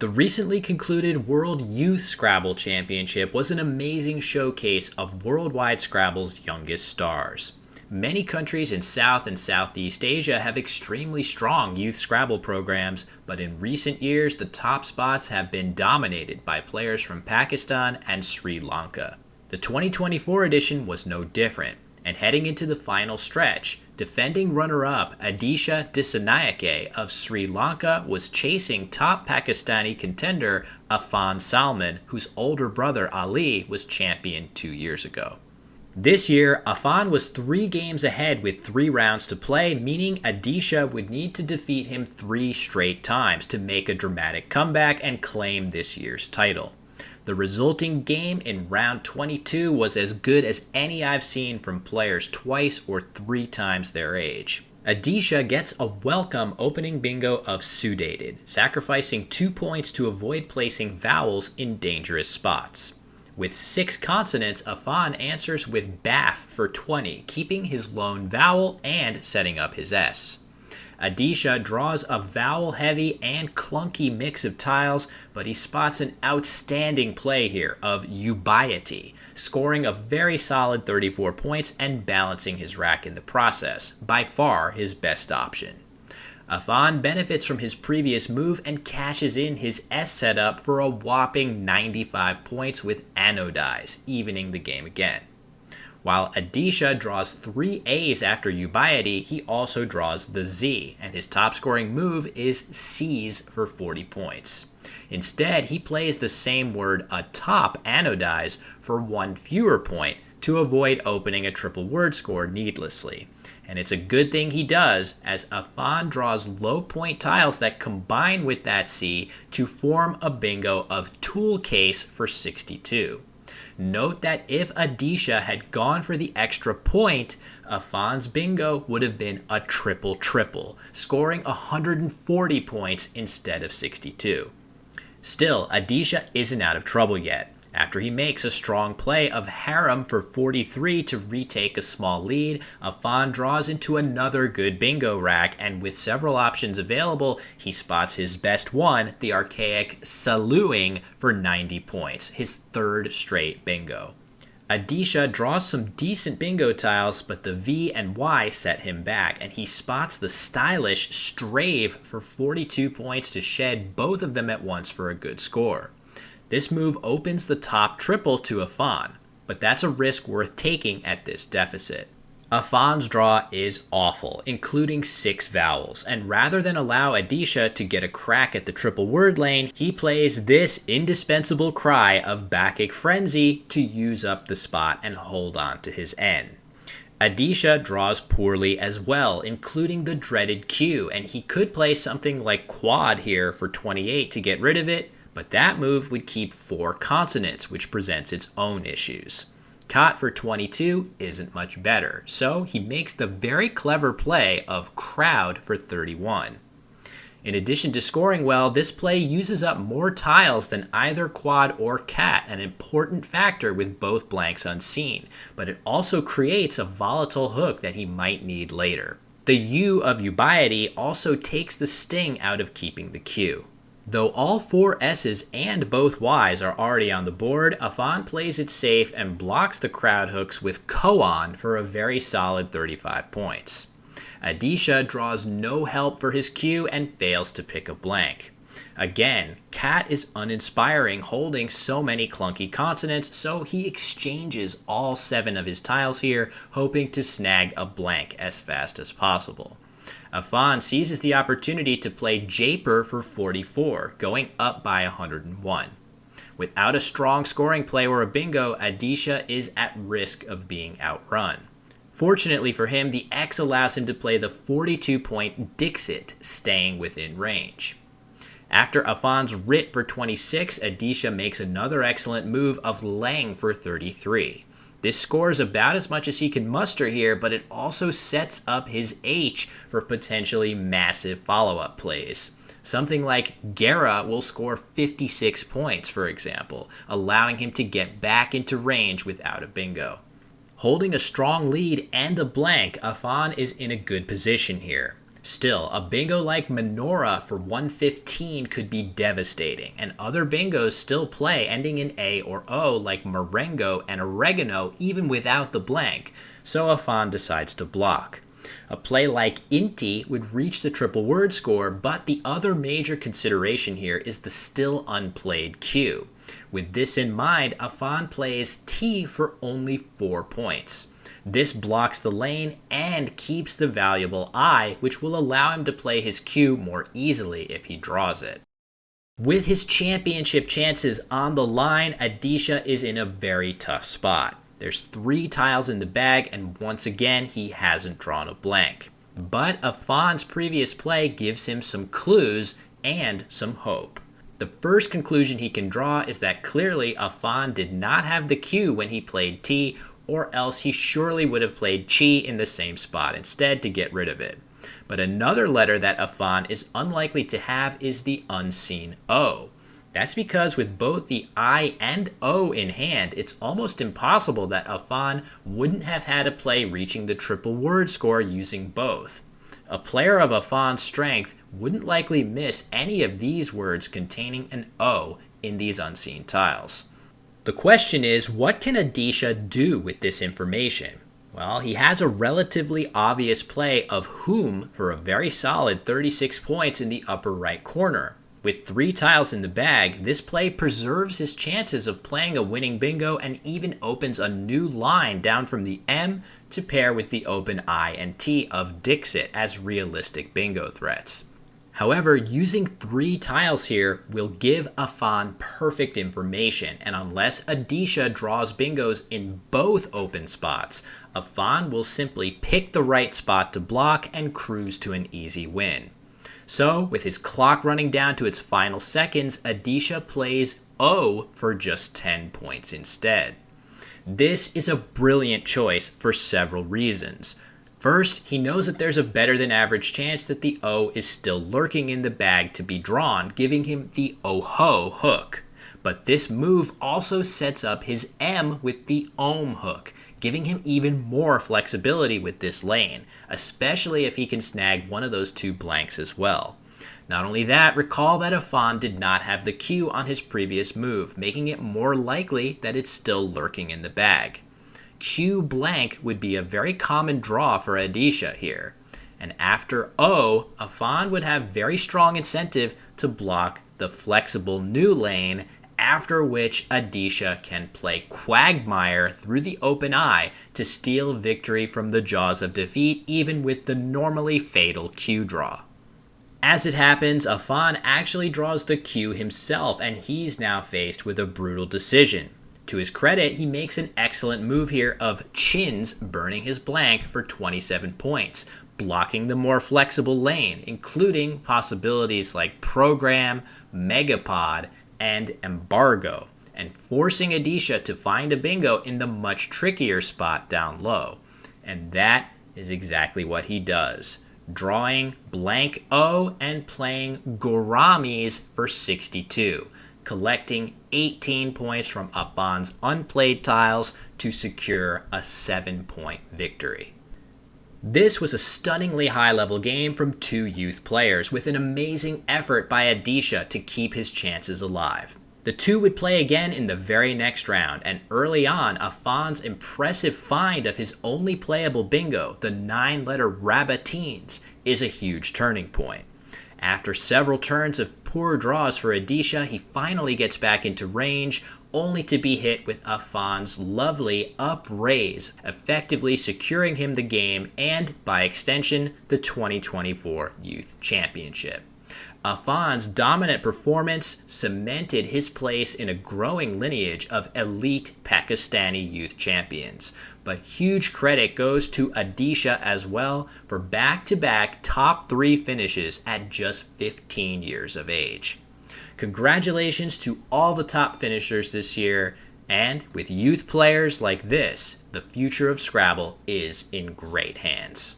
The recently concluded World Youth Scrabble Championship was an amazing showcase of worldwide Scrabble's youngest stars. Many countries in South and Southeast Asia have extremely strong youth Scrabble programs, but in recent years the top spots have been dominated by players from Pakistan and Sri Lanka. The 2024 edition was no different, and heading into the final stretch, defending runner-up Adheesha Dissanayake of Sri Lanka was chasing top Pakistani contender Affan Salman, whose older brother Ali was champion 2 years ago. This year, Affan was 3 games ahead with 3 rounds to play, meaning Adheesha would need to defeat him 3 straight times to make a dramatic comeback and claim this year's title. The resulting game in round 22 was as good as any I've seen from players twice or 3 times their age. Adheesha gets a welcome opening bingo of sudated, sacrificing 2 points to avoid placing vowels in dangerous spots. With 6 consonants, Affan answers with baff for 20, keeping his lone vowel and setting up his S. Adheesha draws a vowel-heavy and clunky mix of tiles, but he spots an outstanding play here of ubiety, scoring a very solid 34 points and balancing his rack in the process, by far his best option. Affan benefits from his previous move and cashes in his S setup for a whopping 95 points with anodize, evening the game again. While Adheesha draws 3 A's after ubiety, he also draws the Z, and his top scoring move is C's for 40 points. Instead, he plays the same word atop anodize for 1 fewer point to avoid opening a triple word score needlessly. And it's a good thing he does, as Affan draws low point tiles that combine with that C to form a bingo of tool case for 62. Note that if Adheesha had gone for the extra point, Affan's bingo would have been a triple-triple, scoring 140 points instead of 62. Still, Adheesha isn't out of trouble yet. After he makes a strong play of harem for 43 to retake a small lead, Affan draws into another good bingo rack, and with several options available, he spots his best one, the archaic saluing, for 90 points, his 3rd straight bingo. Adheesha draws some decent bingo tiles, but the V and Y set him back, and he spots the stylish strave for 42 points to shed both of them at once for a good score. This move opens the top triple to Affan, but that's a risk worth taking at this deficit. Affan's draw is awful, including 6 vowels, and rather than allow Adheesha to get a crack at the triple word lane, he plays this indispensable cry of Bacchic Frenzy to use up the spot and hold on to his N. Adheesha draws poorly as well, including the dreaded Q, and he could play something like quad here for 28 to get rid of it, but that move would keep 4 consonants, which presents its own issues. Cot for 22 isn't much better, so he makes the very clever play of crowd for 31. In addition to scoring well, this play uses up more tiles than either quad or cat, an important factor with both blanks unseen, but it also creates a volatile hook that he might need later. The U of ubiety also takes the sting out of keeping the Q. Though all 4 S's and both Y's are already on the board, Affan plays it safe and blocks the crowd hooks with koan for a very solid 35 points. Adheesha draws no help for his Q and fails to pick a blank. Again, cat is uninspiring holding so many clunky consonants, so he exchanges all 7 of his tiles here, hoping to snag a blank as fast as possible. Affan seizes the opportunity to play Japer for 44, going up by 101. Without a strong scoring play or a bingo, Adheesha is at risk of being outrun. Fortunately for him, the X allows him to play the 42-point Dixit, staying within range. After Affan's Writ for 26, Adheesha makes another excellent move of Lang for 33. This scores about as much as he can muster here, but it also sets up his H for potentially massive follow-up plays. Something like Gera will score 56 points, for example, allowing him to get back into range without a bingo. Holding a strong lead and a blank, Affan is in a good position here. Still, a bingo like Menorah for 115 could be devastating, and other bingos still play ending in A or O like Marengo and Oregano even without the blank, so Affan decides to block. A play like Inti would reach the triple word score, but the other major consideration here is the still unplayed Q. With this in mind, Affan plays T for only 4 points. This blocks the lane and keeps the valuable I, which will allow him to play his Q more easily if he draws it. With his championship chances on the line, Adheesha is in a very tough spot. There's 3 tiles in the bag, and once again, he hasn't drawn a blank. But Affan's previous play gives him some clues and some hope. The first conclusion he can draw is that clearly Affan did not have the Q when he played T, or else he surely would have played Chi in the same spot instead to get rid of it. But another letter that Affan is unlikely to have is the unseen O. That's because with both the I and O in hand, it's almost impossible that Affan wouldn't have had a play reaching the triple word score using both. A player of Affan's strength wouldn't likely miss any of these words containing an O in these unseen tiles. The question is, what can Adheesha do with this information? Well, he has a relatively obvious play of whom for a very solid 36 points in the upper right corner. With 3 tiles in the bag, this play preserves his chances of playing a winning bingo and even opens a new line down from the M to pair with the open I and T of Dixit as realistic bingo threats. However, using 3 tiles here will give Affan perfect information, and unless Adheesha draws bingos in both open spots, Affan will simply pick the right spot to block and cruise to an easy win. So, with his clock running down to its final seconds, Adheesha plays O for just 10 points instead. This is a brilliant choice for several reasons. First, he knows that there's a better than average chance that the O is still lurking in the bag to be drawn, giving him the O-ho hook. But this move also sets up his M with the Ohm hook, giving him even more flexibility with this lane, especially if he can snag one of those 2 blanks as well. Not only that, recall that Affan did not have the Q on his previous move, making it more likely that it's still lurking in the bag. Q blank would be a very common draw for Adheesha here. And after O, Affan would have very strong incentive to block the flexible new lane, after which Adheesha can play Quagmire through the open eye to steal victory from the jaws of defeat, even with the normally fatal Q draw. As it happens, Affan actually draws the Q himself, and he's now faced with a brutal decision. To his credit, he makes an excellent move here of chins burning his blank for 27 points, blocking the more flexible lane, including possibilities like Program, Megapod, and Embargo, and forcing Adheesha to find a bingo in the much trickier spot down low. And that is exactly what he does, drawing blank O and playing Gouramis for 62, collecting 18 points from Affan's unplayed tiles to secure a 7-point victory. This was a stunningly high-level game from 2 youth players, with an amazing effort by Adheesha to keep his chances alive. The 2 would play again in the very next round, and early on, Affan's impressive find of his only playable bingo, the 9-letter Rabatines, is a huge turning point. After several turns of poor draws for Adheesha, he finally gets back into range, only to be hit with Affan's lovely upraise, effectively securing him the game and, by extension, the 2024 Youth Championship. Affan's dominant performance cemented his place in a growing lineage of elite Pakistani youth champions. But huge credit goes to Adheesha as well for back-to-back top 3 finishes at just 15 years of age. Congratulations to all the top finishers this year, and with youth players like this, the future of Scrabble is in great hands.